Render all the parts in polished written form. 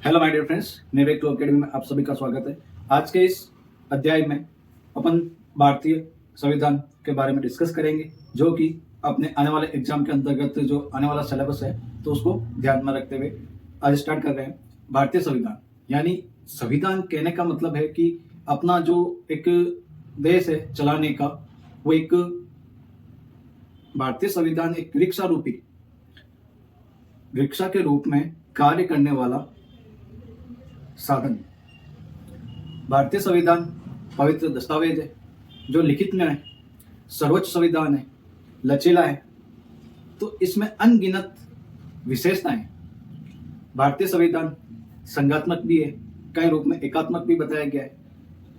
Hello my dear friends, नेवेक law academy में आप सभी का स्वागत है। आज के इस अध्याय में अपन भारतीय संविधान के बारे में डिस्कस करेंगे, जो कि अपने आने वाले एग्जाम के अंतर्गत जो आने वाला सिलेबस है तो उसको ध्यान में रखते हुए आज स्टार्ट कर रहे हैं। भारतीय संविधान यानी संविधान कहने का मतलब है कि अपना जो एक देश है चलाने का, वो एक भारतीय संविधान एक रिक्शा के रूप में कार्य करने वाला साधन। भारतीय संविधान पवित्र दस्तावेज है जो लिखित में है, सर्वोच्च संविधान है, लचीला है, तो इसमें अनगिनत विशेषताएं। भारतीय संविधान संघात्मक भी है, कई रूप में एकात्मक भी बताया गया है।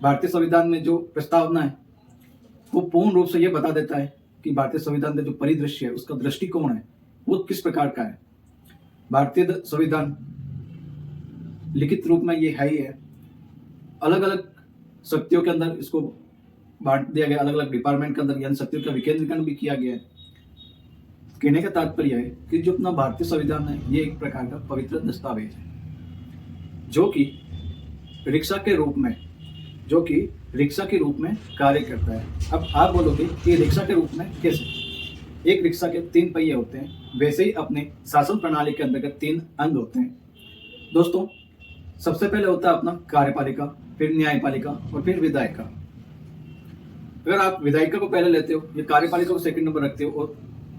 भारतीय संविधान में जो प्रस्तावना है वो पूर्ण रूप से यह बता देता है कि भारतीय संविधान का जो परिदृश्य है, उसका दृष्टिकोण है, वो किस प्रकार का है। भारतीय संविधान लिखित रूप में ये है ही है। अलग अलग शक्तियों के अंदर इसको बांट दिया गया, अलग अलग डिपार्टमेंट के अंदर इन शक्तियों का विकेंद्रीकरण भी किया गया है। कहने का तात्पर्य है कि जो अपना भारतीय संविधान है ये एक प्रकार का पवित्र दस्तावेज है जो कि रिक्शा के रूप में कार्य करता है। अब आप बोलोगे कि रिक्शा के रूप में कैसे? एक रिक्शा के 3 पहिए होते हैं, वैसे ही अपने शासन प्रणाली के अंतर्गत 3 अंग होते हैं। दोस्तों, सबसे पहले होता है अपना कार्यपालिका, फिर न्यायपालिका और फिर विधायिका। अगर आप विधायिका को पहले लेते हो या कार्यपालिका को सेकंड नंबर रखते हो और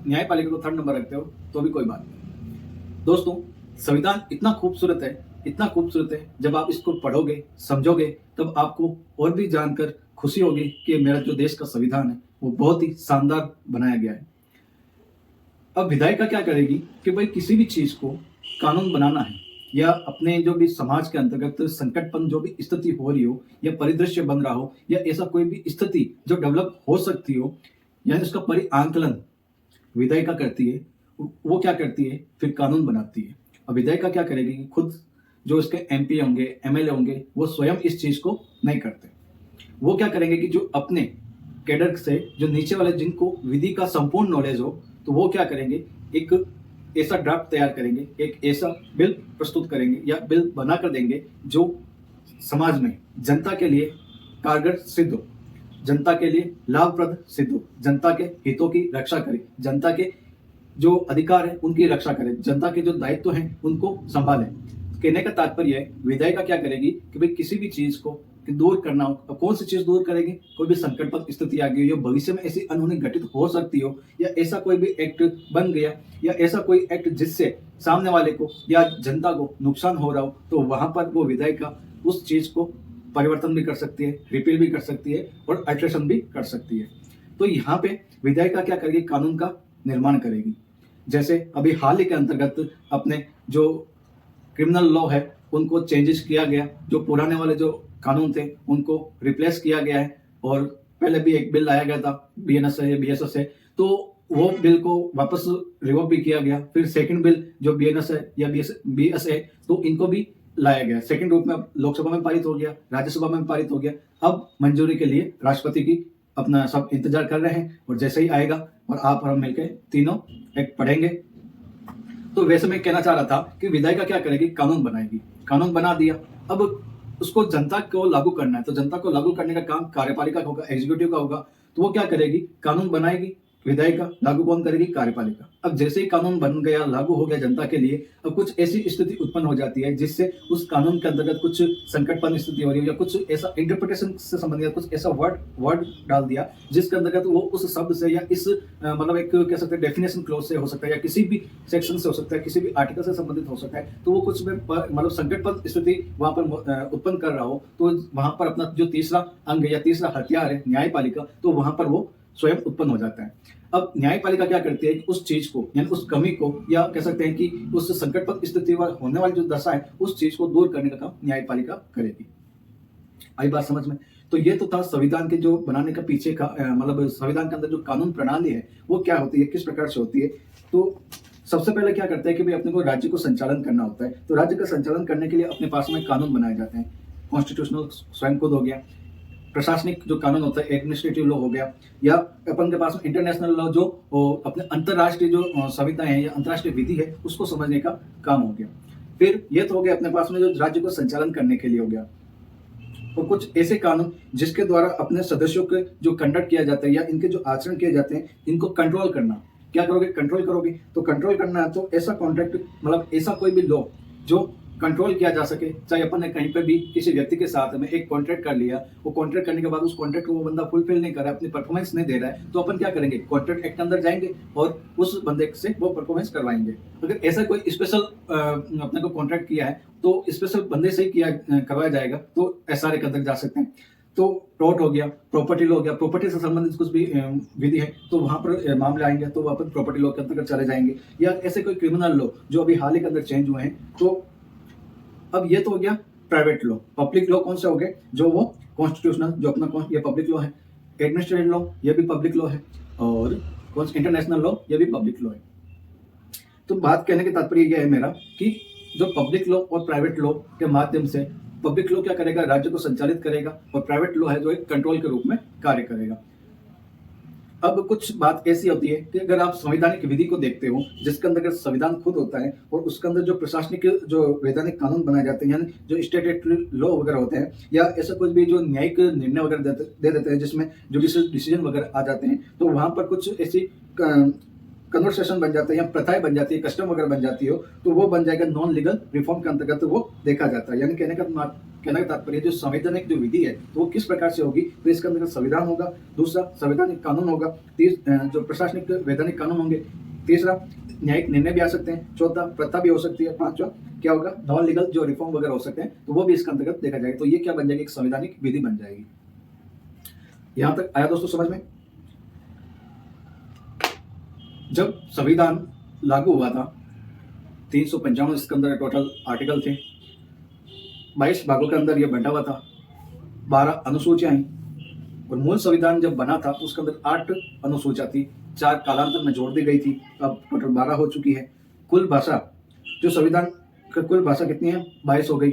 न्यायपालिका को थर्ड नंबर रखते हो तो भी कोई बात नहीं। दोस्तों, संविधान इतना खूबसूरत है, जब आप इसको पढ़ोगे, समझोगे, तब आपको और भी जानकर खुशी होगी कि मेरा जो देश का संविधान है वो बहुत ही शानदार बनाया गया है। अब विधायिका क्या करेगी कि भाई किसी भी चीज को कानून बनाना है या अपने जो भी समाज के अंतर्गत संकटपन जो भी स्थिति हो रही हो या परिदृश्य बन रहा हो या ऐसा कोई भी स्थिति जो डेवलप हो सकती हो, यानी उसका परिआंकलन विधायिका करती है। वो क्या करती है? फिर कानून बनाती है। अब विधायिका क्या करेगी कि खुद जो इसके एमपी होंगे, एमएलए होंगे, वो स्वयं इस चीज को नहीं करते। वो क्या करेंगे कि जो अपने कैडर से जो नीचे वाले जिनको विधि का संपूर्ण नॉलेज हो, तो वो क्या करेंगे, एक ऐसा ड्राफ्ट तैयार करेंगे, एक ऐसा बिल प्रस्तुत करेंगे या बिल बनाकर देंगे जो समाज में जनता के लिए कारगर सिद्ध हो, जनता के लिए लाभप्रद सिद्ध हो, जनता के हितों की रक्षा करे, जनता के जो अधिकार है उनकी रक्षा करे, जनता के जो दायित्व हैं उनको संभाले। कहने का तात्पर्य है विधायिका क्या करेगी कि भाई किसी भी चीज को दूर करना हो। अब कौन सी चीज दूर करेगी? कोई भी संकटपद स्थिति आ गई हो या भविष्य में ऐसी अनहोनी घटित हो सकती हो या ऐसा कोई भी एक्ट बन गया या ऐसा कोई एक्ट जिससे सामने वाले को या जनता को नुकसान हो रहा हो, तो वहां पर वो विधायिका उस चीज को परिवर्तन भी कर सकती है, रिपील भी कर सकती है और अल्ट्रेशन भी कर सकती है। तो यहाँ पे विधायिका क्या करेगी? कानून का निर्माण करेगी। जैसे अभी हाल ही के अंतर्गत अपने जो क्रिमिनल लॉ है उनको चेंजेस किया गया, जो पुराने वाले जो कानून थे उनको रिप्लेस किया गया है। और पहले भी एक बिल लाया गया था बीएनएस से या बीएसएस से, तो वो बिल को वापस रिवोक भी किया गया। फिर सेकंड बिल जो बीएनएस है या बीएस है, तो इनको भी लाया गया। सेकंड रूप में लोकसभा में पारित हो गया, राज्यसभा में पारित हो गया। अब मंजूरी के लिए राष्ट्रपति की अपना सब इंतजार कर रहे हैं और जैसे ही आएगा और आप और हम मिलकर तीनों एक्ट पढ़ेंगे। तो वैसे मैं कहना चाह रहा था कि विधायिका क्या करेगी? कानून बनाएगी। कानून बना दिया, अब उसको जनता को लागू करना है, तो जनता को लागू करने का काम कार्यपालिका का होगा, एग्जीक्यूटिव का होगा। तो वो क्या करेगी? कानून बनाएगी विधायिका, लागू कौन करेगी? कार्यपालिका। अब जैसे ही कानून बन गया, लागू हो गया जनता के लिए, अब कुछ ऐसी स्थिति उत्पन्न हो जाती है जिससे उस कानून के अंतर्गत कुछ संकटपूर्ण स्थिति हो रही है या कुछ ऐसा इंटरप्रिटेशन से संबंधित कुछ ऐसा वर्ड डाल दिया जिसके अंतर्गत वो उस शब्द से या इस मतलब एक कह सकते हैं डेफिनेशन क्लॉज से हो सकता है या किसी भी सेक्शन से हो सकता है, किसी भी आर्टिकल से संबंधित हो सकता है। तो वो कुछ मतलब संकटपूर्ण स्थिति वहां पर उत्पन्न कर रहा हो, तो वहां पर अपना जो तीसरा अंग या तीसरा हथियार है न्यायपालिका, तो वहां पर वो स्वयं उत्पन्न हो जाता है। अब न्यायपालिका क्या करती है? उस चीज को यानी उस कमी को या कह सकते हैं कि उस संकटपूर्ण स्थिति होने वाली जो दशा है उस चीज को दूर करने का काम न्यायपालिका करेगी। आई बात समझ में? तो ये तो था संविधान के जो बनाने का पीछे का मतलब संविधान के अंदर जो कानून प्रणाली है वो क्या होती है, किस प्रकार से होती है। तो सबसे पहले क्या करता है कि भाई अपने को राज्य को संचालन करना होता है, तो राज्य का संचालन करने के लिए अपने पास में कानून बनाए जाते हैं। कॉन्स्टिट्यूशनल स्वयं खुद हो गया, प्रशासनिक जो कानून होता है एडमिनिस्ट्रेटिव लॉ हो गया, या अपन के पास में इंटरनेशनल लॉ जो अपने अंतरराष्ट्रीय जो संविधाएं हैं या अंतरराष्ट्रीय विधि है उसको समझने का काम हो गया। फिर ये तो हो गया अपने पास में जो राज्य को संचालन करने के लिए हो गया, और कुछ ऐसे कानून जिसके द्वारा अपने सदस्यों के जो कंडक्ट किया जाता है या इनके जो आचरण किए जाते हैं इनको कंट्रोल करना। क्या करोगे? कंट्रोल करोगे। तो कंट्रोल करना है तो ऐसा कॉन्ट्रैक्ट, मतलब ऐसा कोई भी लॉ जो कंट्रोल किया जा सके। चाहे अपन ने कहीं पे भी किसी व्यक्ति के साथ में एक कॉन्ट्रैक्ट कर लिया, वो कॉन्ट्रैक्ट करने के बाद उस कॉन्ट्रैक्ट को वो बंदा फुलफिल नहीं कर रहा है, अपनी परफॉर्मेंस नहीं दे रहा है, तो अपन क्या करेंगे? कॉन्ट्रैक्ट एक्ट के अंदर जाएंगे और उस बंदे से वो परफॉर्मेंस करवाएंगे। अगर ऐसा कोई स्पेशल अपने को कॉन्ट्रैक्ट किया है तो स्पेशल बंदे से ही किया करवाया जाएगा, तो एसआरए के अंदर जा सकते हैं। तो टॉर्ट हो गया, प्रॉपर्टी लॉ हो गया, प्रॉपर्टी से संबंधित कुछ भी विधि है तो वहां पर मामले आएंगे तो वहां पर प्रॉपर्टी लॉ के अंतर्गत चले जाएंगे। या ऐसे कोई क्रिमिनल लॉ जो अभी हाल ही के अंदर चेंज हुए हैं, तो अब ये तो हो गया प्राइवेट लॉ। पब्लिक लॉ कौन से हो गए? जो वो कॉन्स्टिट्यूशनल, जो अपना ये पब्लिक लॉ है। एडमिनिस्ट्रेटिव लॉ ये भी पब्लिक लॉ है, और इंटरनेशनल लॉ ये भी पब्लिक लॉ है। तो बात कहने के तात्पर्य यह है मेरा कि जो पब्लिक लॉ और प्राइवेट लॉ के माध्यम से, पब्लिक लॉ क्या करेगा? राज्य को संचालित करेगा, और प्राइवेट लॉ है जो एक कंट्रोल के रूप में कार्य करेगा। अब कुछ बात ऐसी होती है कि अगर आप संवैधानिक विधि को देखते हो, जिसके अंदर संविधान खुद होता है और उसके अंदर जो प्रशासनिक जो वैधानिक कानून बनाए जाते हैं, यानी जो स्टैट्यूटरी लॉ वगैरह होते हैं, या ऐसा कुछ भी जो न्यायिक निर्णय वगैरह दे देते हैं जिसमें जुडिशियल डिसीजन वगैरह आ जाते हैं, तो वहां पर कुछ ऐसी कन्वर्सेशन बन जाते हैं या प्रथाएं बन जाती है, कस्टम वगैरह बन जाती हो, तो वो बन जाएगा नॉन लीगल रिफॉर्म के अंतर्गत वो देखा जाता है। यानी कहने का तात्पर्य जो संवैधानिक जो विधि है तो वो किस प्रकार से होगी? तो इसके अंदर संविधान होगा, दूसरा संवैधानिक कानून होगा, जो प्रशासनिक वैधानिक कानून होंगे, तीसरा न्यायिक निर्णय भी आ सकते हैं, चौथा प्रथा भी हो सकती है, पांचवा क्या होगा? नॉन लीगल जो रिफॉर्म वगैरह हो सकते हैं, तो वो भी इसके अंतर्गत देखा जाएगा। तो ये क्या बन जाएगी? एक संवैधानिक विधि बन जाएगी। यहां तक आया दोस्तों समझ में? जब संविधान लागू हुआ था, 355 इसके अंदर टोटल आर्टिकल थे, 22 भागों के अंदर ये बंटा हुआ था, 12 अनुसूचियां आई, और मूल संविधान जब बना था तो उसके अंदर 8 अनुसूचियां थी, 4 कालांतर में जोड़ दी गई थी, अब टोटल 12 हो चुकी है। कुल भाषा, जो संविधान की कुल भाषा कितनी है? 22 हो गई।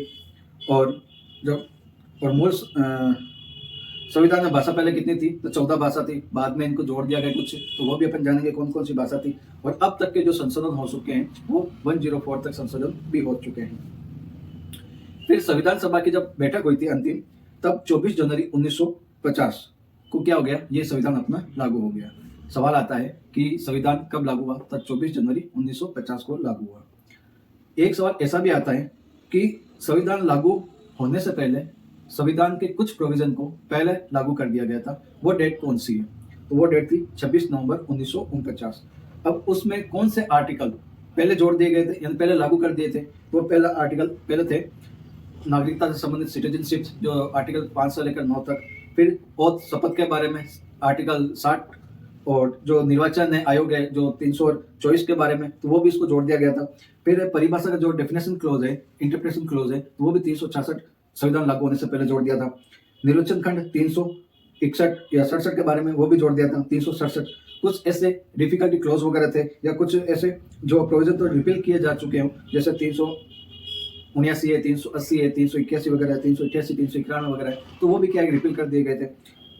और जब मूल संविधान में भाषा पहले कितनी थी? तो 14 भाषा थी, बाद में इनको जोड़ दिया गया कुछ, तो वो भी अपन जानेंगे कौन कौन सी भाषा थी। और अब तक के जो संशोधन हो चुके हैं वो 104 तक संशोधन भी हो चुके हैं। फिर संविधान सभा की जब बैठक हुई थी अंतिम, तब 24 जनवरी 1950 को क्या हो गया? ये संविधान अपना लागू हो गया। सवाल आता है कि संविधान कब लागू हुआ? तब 24 जनवरी 1950 को लागू हुआ। एक सवाल ऐसा भी आता है कि संविधान लागू होने से पहले संविधान के कुछ प्रोविजन को पहले लागू कर दिया गया था, वो डेट कौन सी है? तो वो डेट थी 26 नवंबर 1949। अब उसमें कौन से आर्टिकल पहले जोड़ दिए गए थे, यानी पहले लागू कर दिए थे? तो पहला आर्टिकल पहले थे नागरिकता से संबंधित सिटीजनशिप, जो आर्टिकल 5 से लेकर 9 तक। फिर ओथ शपथ के बारे में आर्टिकल 60, और जो निर्वाचन आयोग है जो 324 के बारे में, तो वो भी इसको जोड़ दिया गया था। फिर परिभाषा का जो डेफिनेशन क्लोज है, इंटरप्रिटेशन क्लोज है, तो वो भी 366 संविधान लागू होने से पहले जोड़ दिया था। निर्वाचन खंड 361 या 67 के बारे में, वो भी जोड़ दिया था 367। कुछ ऐसे डिफिकल्टी क्लोज वगैरह थे, या कुछ ऐसे जो प्रोविजन तो रिपील किए जा चुके हों, जैसे 379 है, 380 है, 381 वगैरह है, 388, 391 वगैरह है, तो वो भी क्या रिपील कर दिए गए थे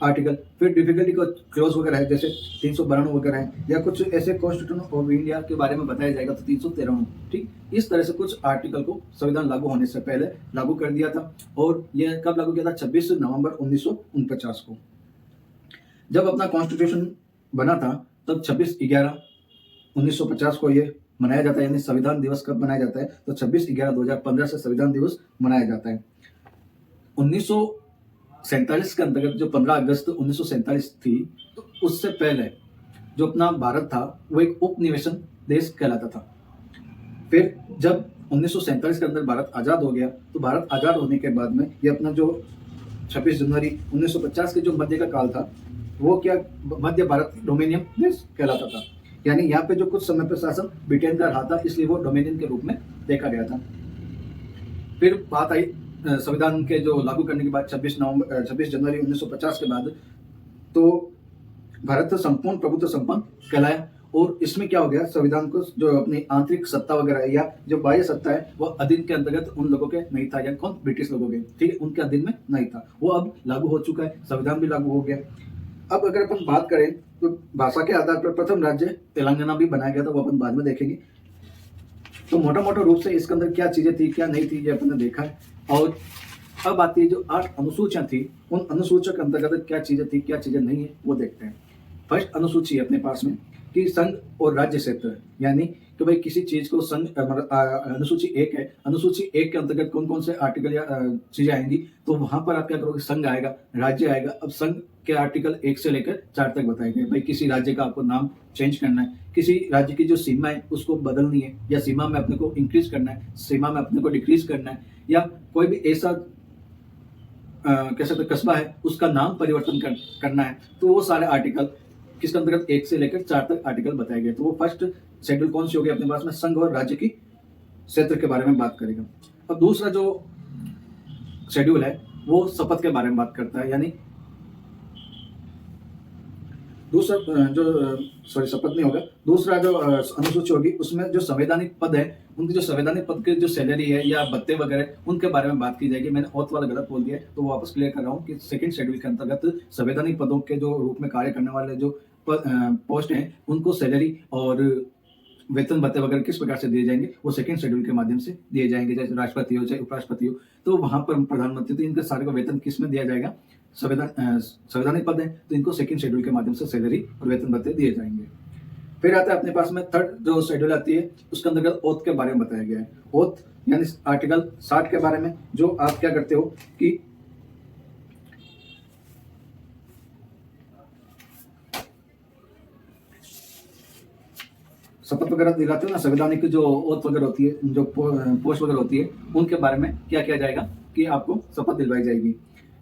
आर्टिकल। फिर डिफिकल्टी को क्लोज वगैरह है, जैसे 392 वगैरह है, या कुछ ऐसे कॉन्स्टिट्यूशन ऑफ इंडिया के बारे में बताया जाएगा तो 313। ठीक, इस तरह से कुछ आर्टिकल को संविधान लागू होने से पहले लागू कर दिया था। और यह कब लागू किया था? 26 नवंबर 1949 को। जब अपना कॉन्स्टिट्यूशन बना था तब 26/11/1950 को ये मनाया जाता है। यानी संविधान दिवस कब मनाया जाता है? तो 26/11/2015 से संविधान दिवस मनाया जाता है। 1947 के अंतर्गत जो 15 अगस्त 1947 थी, तो उससे पहले जो अपना भारत था वो एक उपनिवेशन देश कहलाता था। फिर जब 1947 के अंदर भारत आज़ाद हो गया, तो भारत आज़ाद होने के बाद में ये अपना जो 26 जनवरी 1950 के जो मध्य का काल था, वो क्या मध्य भारत डोमिनियन देश कहलाता था। यानी यहाँ पे जो कुछ समय पे शासन ब्रिटेन का रहा था, इसलिए वो डोमिनियन के रूप में देखा गया था। फिर बात आई संविधान के जो लागू करने के बाद 26 जनवरी 1950 के बाद, तो भारत संपूर्ण प्रभुत्व संपन्न कहलाया। और इसमें क्या हो गया? संविधान को जो अपनी आंतरिक सत्ता वगैरह है, या जो बाह्य सत्ता है, वो अधीन के अंतर्गत उन लोगों के नहीं था, या कौन? ब्रिटिश लोगों के, ठीक है, उनके अधीन में नहीं था। वो अब लागू हो चुका है, संविधान भी लागू हो गया। अब अगर अपन बात करें तो भाषा के आधार पर प्रथम राज्य तेलंगाना भी बनाया गया था, वो अपन बाद में देखेंगे। तो मोटा मोटा रूप से इसके अंदर क्या चीजें थी क्या नहीं थी ये अपन ने देखा है। और अब आती है जो 8 अनुसूचियां थी, उन अनुसूचियों के अंतर्गत क्या चीजें थी क्या चीजें नहीं है वो देखते हैं। फर्स्ट अनुसूची है अपने पास में कि संघ और राज्य क्षेत्र, यानी कि भाई किसी चीज को संघ अनुसूची 1 है, अनुसूची 1 के अंतर्गत कौन कौन से आर्टिकल या चीजें आएंगी, तो वहां पर आप क्या करोगे, संघ आएगा, राज्य आएगा। अब संघ के आर्टिकल 1 से लेकर 4 तक बताए गए। भाई किसी राज्य का आपको नाम चेंज करना है, किसी राज्य की जो सीमा है उसको बदलनी है, या सीमा में अपने को इंक्रीज करना है, सीमा में अपने को डिक्रीज करना है, या कोई भी ऐसा कह सकते कस्बा है उसका नाम परिवर्तन करना है, तो वो सारे आर्टिकल किसके अंतर्गत 1 से लेकर 4 तक आर्टिकल बताए गए। तो वो फर्स्ट शेड्यूल कौन सी होगी अपने पास में, संघ और राज्य की क्षेत्र के बारे में बात करेगा। अब दूसरा जो शेड्यूल है वो शपथ के बारे में बात करता है, यानी दूसरा जो सॉरी शपथ नहीं होगा, दूसरा जो अनुसूची होगी उसमें जो संवैधानिक पद है, उनकी जो संवैधानिक पद की जो सैलरी है या भत्ते वगैरह उनके बारे में बात की जाएगी। मैंने औत वाला गलत बोल दिया है तो वापस क्लियर कर रहा हूँ कि सेकंड शेड्यूल के अंतर्गत संवैधानिक पदों के जो रूप में कार्य करने वाले जो पोस्ट हैं उनको सैलरी और वेतन भत्ते वगैरह किस प्रकार से दिए जाएंगे वो सेकंड शेड्यूल के माध्यम से दिए जाएंगे। जैसे राष्ट्रपति हो चाहे उपराष्ट्रपति हो, तो वहां पर प्रधानमंत्री, तो इनके सारे को वेतन किस में दिया जाएगा, संवैधानिक पद है तो इनको सेकंड शेड्यूल के माध्यम से सैलरी और वेतन भत्ते दिए जाएंगे। फिर आता है अपने पास में थर्ड जो शेड्यूल आती है उसके अंतर्गत ओथ के बारे में बताया गया है। ओथ यानी आर्टिकल 60 के बारे में, जो आप क्या करते हो कि शपथ वगैरह दिलाते हो ना, संवैधानिक जो ओथ वगैरह होती है, जो पोस्ट वगैरह होती है, उनके बारे में क्या किया जाएगा कि आपको शपथ दिलवाई जाएगी।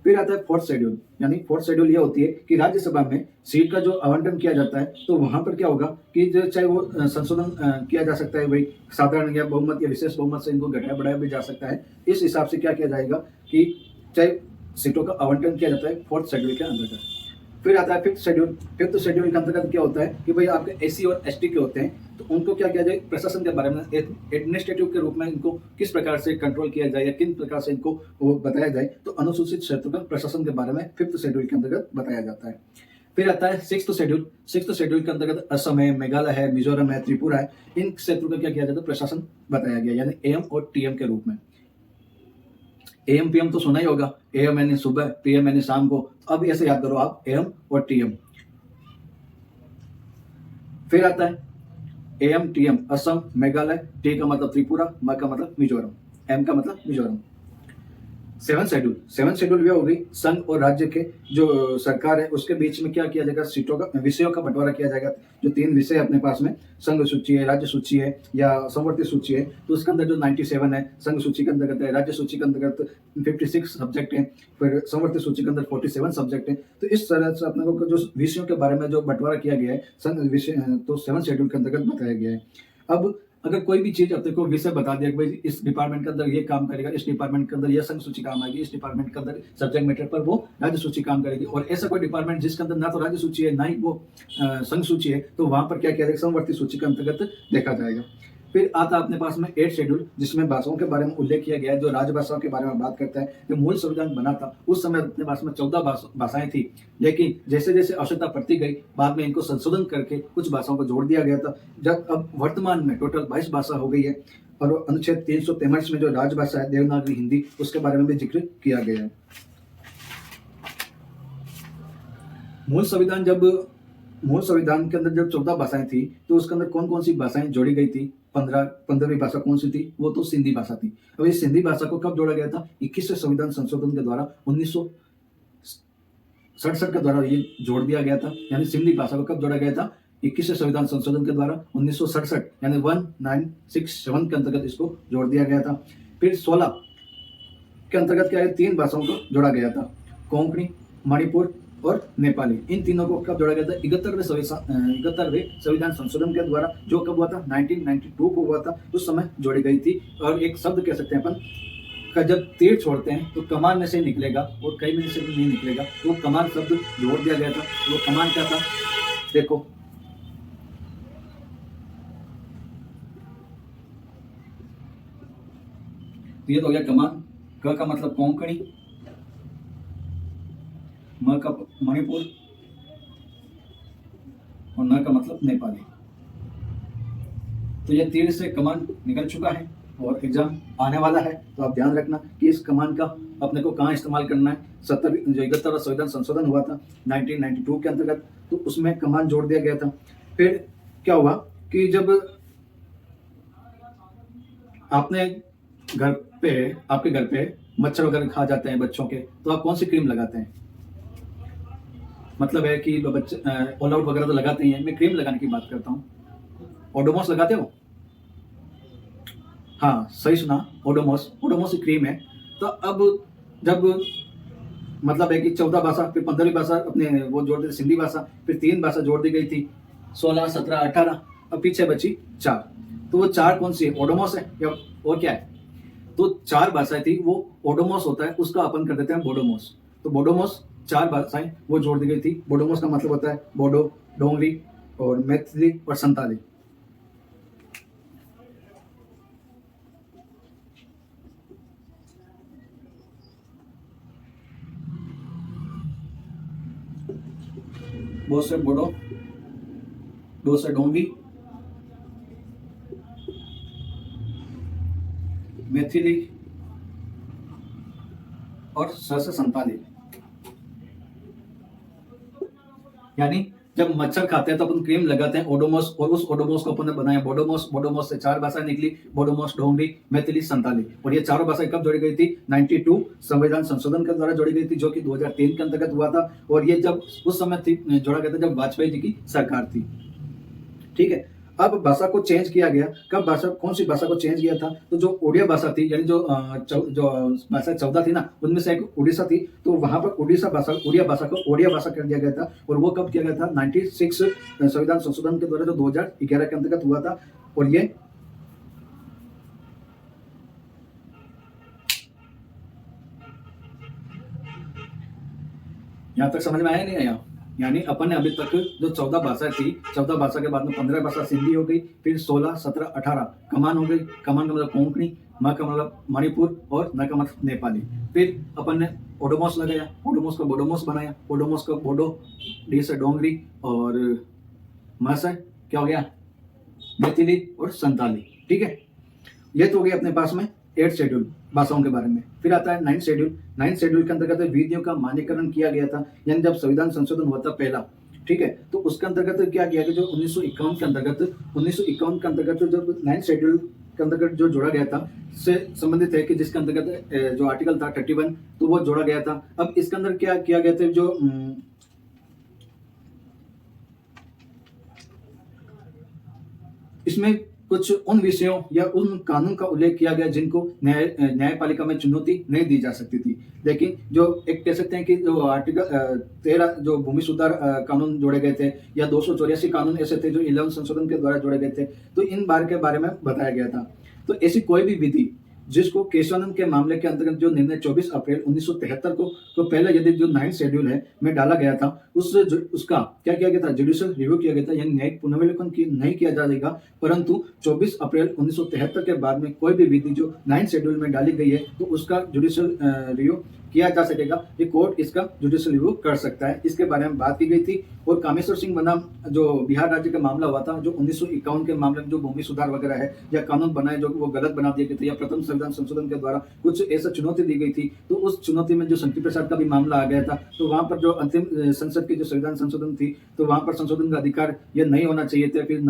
फिर आता है फोर्थ शेड्यूल, यानी फोर्थ शेड्यूल ये होती है कि राज्यसभा में सीट का जो आवंटन किया जाता है, तो वहां पर क्या होगा कि जो चाहे वो संशोधन किया जा सकता है, भाई साधारण या बहुमत या विशेष बहुमत से इनको घटाया बढ़ाया भी जा सकता है। इस हिसाब से क्या किया जाएगा कि चाहे सीटों का आवंटन किया जाता है फोर्थ शेड्यूल के अंतर्गत। फिर आता है फिफ्थ शेड्यूल। फिफ्थ शेड्यूल के अंतर्गत क्या होता है कि भाई आपके एससी और एसटी के होते हैं, तो उनको क्या किया जाए, प्रशासन के बारे में एडमिनिस्ट्रेटिव के रूप में इनको किस प्रकार से कंट्रोल किया जाए या किन प्रकार से इनको वो बताया जाए, तो अनुसूचित क्षेत्र का प्रशासन के बारे में फिफ्थ शेड्यूल के अंतर्गत बताया जाता है। फिर आता है सिक्स्थ शेड्यूल। सिक्स्थ शेड्यूल के अंतर्गत असम है, मेघालय है, मिजोरम है, त्रिपुरा है, इन क्षेत्रों का क्या किया जाता है, प्रशासन बताया गया, यानी एएम और टीएम के रूप में। एएम पीएम तो सुना ही होगा, एएम यानी सुबह, पीएम यानी शाम को, अब ऐसे याद करो आप एएम और टीएम। फिर आता है am TM, Assam, Meghalaya, T का मतलब त्रिपुरा, म का मतलब मिजोरम, एम का मतलब Mizoram. Seven schedule. Seven schedule यह होगी संघ और राज्य के जो सरकार है उसके बीच में क्या किया जाएगा, सीटों का विषयों का बंटवारा किया जाएगा। जो 3 विषय अपने पास में, संघ सूची है, राज्य सूची है या समवर्ती सूची है, तो उसके अंदर जो 97 है संघ सूची के अंतर्गत है, राज्य सूची के अंतर्गत 56 सब्जेक्ट है, फिर समवर्ती सूची के अंदर 47 सब्जेक्ट है। तो इस तरह से अपने को जो विषयों के बारे में जो बंटवारा किया गया है संघ विषय, तो 7 शेड्यूल के अंतर्गत बताया गया है। अब अगर कोई भी चीज अपने को विषय बता दिया कि भाई इस डिपार्टमेंट के अंदर ये काम करेगा, इस डिपार्टमेंट के अंदर ये संघ सूची काम आएगी, इस डिपार्टमेंट के अंदर सब्जेक्ट मैटर पर वो राज्य सूची काम करेगी, और ऐसा कोई डिपार्टमेंट जिसके अंदर ना तो राज्य सूची है ना ही वो संघ सूची है, तो वहां पर क्या किया जाएगा, समवर्ती सूची के अंतर्गत देखा जाएगा। फिर आता अपने पास में 8 शेड्यूल, जिसमें भाषाओं के बारे में उल्लेख किया गया है, जो राजभाषाओं के बारे में बात करता है। जो मूल संविधान बना था उस समय अपने पास में 14 भाषाएं थी, लेकिन जैसे जैसे आवश्यकता पड़ती गई बाद में इनको संशोधन करके कुछ भाषाओं को जोड़ दिया गया था, जब अब वर्तमान में टोटल 22 भाषा हो गई है। और अनुच्छेद 343 में जो राजभाषा है देवनागरी हिंदी, उसके बारे में भी जिक्र किया गया है। मूल संविधान के अंदर जब 14 भाषाएं थी, तो उसके अंदर कौन कौन सी भाषाएं जोड़ी गई थी, 15वीं भाषा कौन सी थी, वो तो सिंधी भाषा थी। अब इस सिंधी भाषा को कब जोड़ा गया था, 21वें संविधान संशोधन के द्वारा 1967 के द्वारा ये जोड़ दिया गया था। यानी सिंधी भाषा को कब जोड़ा गया था, 21वें संविधान संशोधन के द्वारा 1967 यानी 1967 के अंतर्गत इसको जोड़ दिया गया था। फिर 16 के अंतर्गत क्या है, 3 भाषाओं को जोड़ा गया था, कोंकणी, मणिपुर और नेपाली। इन तीनों को कब जोड़ा गया था, 71वें संविधान संशोधन के द्वारा, जो कब हुआ था 1992 को हुआ था, उस समय जोड़ी गई थी। और एक शब्द कह सकते हैं अपन का, जब तीर छोड़ते हैं तो कमान में से निकलेगा और कई में से नहीं निकलेगा, तो वो कमान शब्द जोड़ दिया गया था। वो कमान क्या था, देखो ये तो हो गया कमान, क का मतलब कोंकणी, म का मणिपुर और न का मतलब नेपाली। तो ये तीर से कमान निकल चुका है और एग्जाम आने वाला है, तो आप ध्यान रखना कि इस कमान का अपने को कहाँ इस्तेमाल करना है। 71 जो 71वां संविधान संशोधन हुआ था 1992 के अंतर्गत, तो उसमें कमान जोड़ दिया गया था। फिर क्या हुआ कि जब आपने आपके घर पे मच्छर वगैरह खा जाते हैं बच्चों के, तो आप कौन सी क्रीम लगाते हैं? मतलब है कि बच्चे ऑल आउट वगैरह तो लगाते ही हैं, मैं क्रीम लगाने की बात करता हूँ। ओडोमॉस लगाते हो? हाँ, सही सुना, ओडोमॉस। ओडोमॉस की क्रीम है। तो अब जब मतलब है कि 14 भाषा, फिर 15वीं भाषा अपने वो जोड़ दी सिंधी भाषा, फिर 3 भाषा जोड़ दी गई थी, 16, 17, 18, अब पीछे बची 4। तो वो 4 कौन सी है? ओडोमॉस है या और क्या है? तो 4 भाषाएं थी, वो ओडोमॉस होता है, उसका अपन कर देते हैं बोडोमॉस। तो बोडोमॉस 4 भाषाएं वो जोड़ दी गई थी। बोडोमॉस का मतलब होता है बोडो, डोंगरी और मैथिली और संताली। बो से बोडो, डो से डोंगी, मैथिली और स से संताली। यानी जब मच्छर खाते हैं तो अपन क्रीम लगाते हैं ओडोमॉस, और उस ओडोमॉस को अपन ने बनाया बोडोमॉस। बोडोमॉस से 4 भाषाएं निकली, बोडोमॉस, डोंगरी, मैथिली, संताली। और ये चारों भाषाएं कब जोड़ी गई थी? 92 संविधान संशोधन के द्वारा जोड़ी गई थी, जो कि 2003 के अंतर्गत हुआ था। और ये जब उस समय जोड़ा गया था जब वाजपेयी जी की सरकार थी। ठीक है। अब भाषा को चेंज किया गया। कब भाषा, कौन सी भाषा को चेंज किया था? तो जो ओडिया भाषा थी, यानी जो भाषा 14 थी ना, उनमें से एक उड़ीसा थी, तो वहां पर उड़ीसा भाषा, उड़िया भाषा को ओडिया भाषा कर दिया गया था। और वो कब किया गया था? 96 संविधान संशोधन के द्वारा, जो 2011 के अंतर्गत हुआ था। और ये यहाँ तक समझ में आया नहीं आया? यानी अपन ने अभी तक जो 14 भाषा थी, 14 भाषा के बाद में 15 भाषा सिंधी हो गई, फिर 16, 17, 18 कमान हो गई। कमान का मतलब कोंकणी, म का मतलब मणिपुर और न का मतलब नेपाली। फिर अपन ने ओडोमॉस लगाया, ओडोमॉस का बोडोमॉस बनाया, ओडोमॉस का बोडो, डी से डोंगरी और म से क्या हो गया? मैथिली और संताली। ठीक है, ये तो हो गई अपने पास में 8 शेड्यूल भाषाओं के बारे में। फिर आता है 9 शेड्यूल। 9 शेड्यूल के अंतर्गत विधियों का मान्यकरण किया गया था, यानी जब संविधान संशोधन हुआ था पहला। ठीक है, तो उसके अंतर्गत क्या किया कि जो 1951 के अंतर्गत जब 9 शेड्यूल के अंतर्गत जो जोड़ा गया था से संबंधित है कि जिसके अंतर्गत जो आर्टिकल था 31, तो वो जोड़ा गया था। अब इसके अंदर क्या किया गया था? जो इसमें कुछ उन विषयों या उन कानून का उल्लेख किया गया जिनको न्यायपालिका में चुनौती नहीं दी जा सकती थी। लेकिन जो एक कह सकते हैं कि जो आर्टिकल 13 जो भूमि सुधार कानून जोड़े गए थे, या 284 कानून ऐसे थे जो 11 संशोधन के द्वारा जोड़े गए थे, तो इन बार के बारे में बताया गया था। तो ऐसी कोई भी विधि जिसको केशवानंद के मामले के अंतर्गत जो निर्णय 24 अप्रैल 1973 को तो पहले यदि जो 9 शेड्यूल है में डाला गया था, उसका क्या किया गया था? जुडिशियल रिव्यू किया गया था, यानी न्यायिक पुनर्विलोकन नहीं किया जाएगा। परंतु 24 अप्रैल 1973 के बाद में कोई भी विधि जो 9 शेड्यूल में डाली गई है, तो उसका जुडिशियल रिव्यू किया जा सकेगा। ये कोर्ट इसका जुडिशियल रिव्यू कर सकता है। इसके बारे में बात की गई थी। और कामेश्वर सिंह बनाम जो बिहार राज्य का मामला हुआ था, जो 1951 के मामले में जो भूमि सुधार वगैरह है या कानून बनाए जो वो गलत बना दिए गए थे, या प्रथम संविधान संशोधन के द्वारा कुछ ऐसा चुनौती दी गई थी, तो उस चुनौती में जो शंकर प्रसाद का भी मामला आ गया था, तो वहां पर जो अंतिम संसद की जो संविधान संशोधन थी, तो वहां पर संशोधन का अधिकार ये नहीं होना चाहिए थे। फिर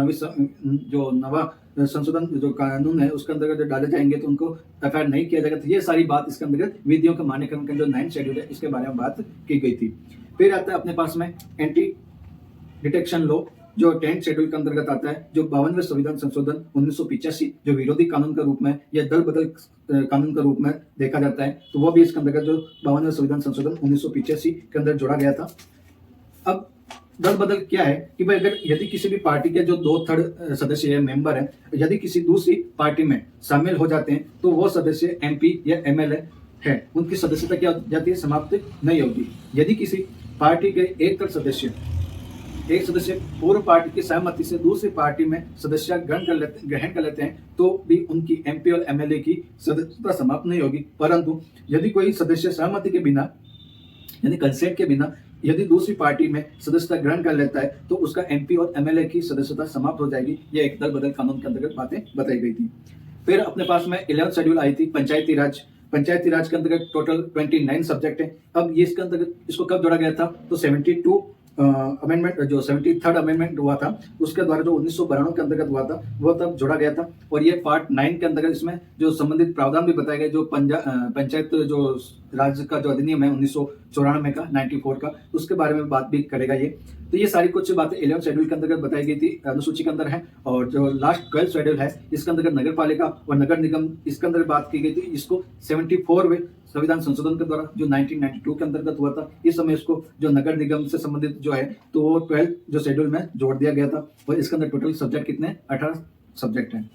जो नवा संशोधन जो कानून है उसके अंतर्गत जो डाले जाएंगे तो उनको एफआईआर नहीं किया जाएगा। तो ये सारी बात इसके अंतर्गत विधियों का मान्यकरण का जो 9 शेड्यूल है इसके बारे में बात की गई थी। फिर आता है अपने पास में एंटी डिटेक्शन लॉ, जो 10 शेड्यूल के अंतर्गत आता है, जो 52वें संविधान संशोधन 1985 जो विरोधी कानून के रूप में या दल बदल कानून के रूप में देखा जाता है, तो वो भी इसके अंतर्गत जो 52वें संविधान संशोधन 1985 के अंदर जोड़ा गया था। अब दल बदल क्या है कि भाई अगर यदि किसी भी पार्टी के जो 2/3 सदस्य है, मेंबर है, यदि किसी दूसरी पार्टी में शामिल हो जाते हैं, तो वो सदस्य एमपी या एमएलए है, उनकी सदस्यता क्या हो जाती है? समाप्त नहीं होगी। यदि किसी पार्टी के एक सदस्य पूर्व पार्टी की सहमति से दूसरी पार्टी में सदस्य ग्रहण कर लेते हैं, तो भी उनकी एमपी और एमएलए की सदस्यता समाप्त नहीं होगी। परंतु यदि कोई सदस्य सहमति के बिना, यानी कंसेंट के बिना यदि दूसरी पार्टी में सदस्यता ग्रहण कर लेता है तो उसका एमपी और एमएलए की सदस्यता समाप्त हो जाएगी। ये एक दल बदल कानून के अंतर्गत बातें बताई गई थी। फिर अपने पास में 11th शेड्यूल आई थी पंचायती राज। पंचायती राज के अंतर्गत टोटल 29 सब्जेक्ट है। अब ये इसके अंतर्गत इसको कब जोड़ा गया था, तो 72 अमेंडमेंट जो 73rd अमेंडमेंट हुआ था उसके द्वारा जो 1992 के अंतर्गत हुआ था वो तब जोड़ा गया था। और ये पार्ट 9 के अंतर्गत इसमें जो संबंधित प्रावधान भी बताए गए, जो पंचायत जो राज्य का जो अधिनियम है 1994 का 94 का, उसके बारे में बात भी करेगा ये। तो ये सारी कुछ बातें 11th शेड्यूल के अंतर्गत बताई गई थी, अनुसूची के अंदर है। और जो लास्ट 12th शेड्यूल है इसके अंतर्गत नगर पालिका और नगर निगम इसके अंदर बात की गई थी। इसको 74वें संविधान संशोधन के द्वारा जो 1992 के अंतर्गत हुआ था, इस समय इसको जो नगर निगम से संबंधित जो है तो वो 12th जो शेड्यूल में जोड़ दिया गया था। और इसके अंदर टोटल सब्जेक्ट कितने 18 सब्जेक्ट हैं।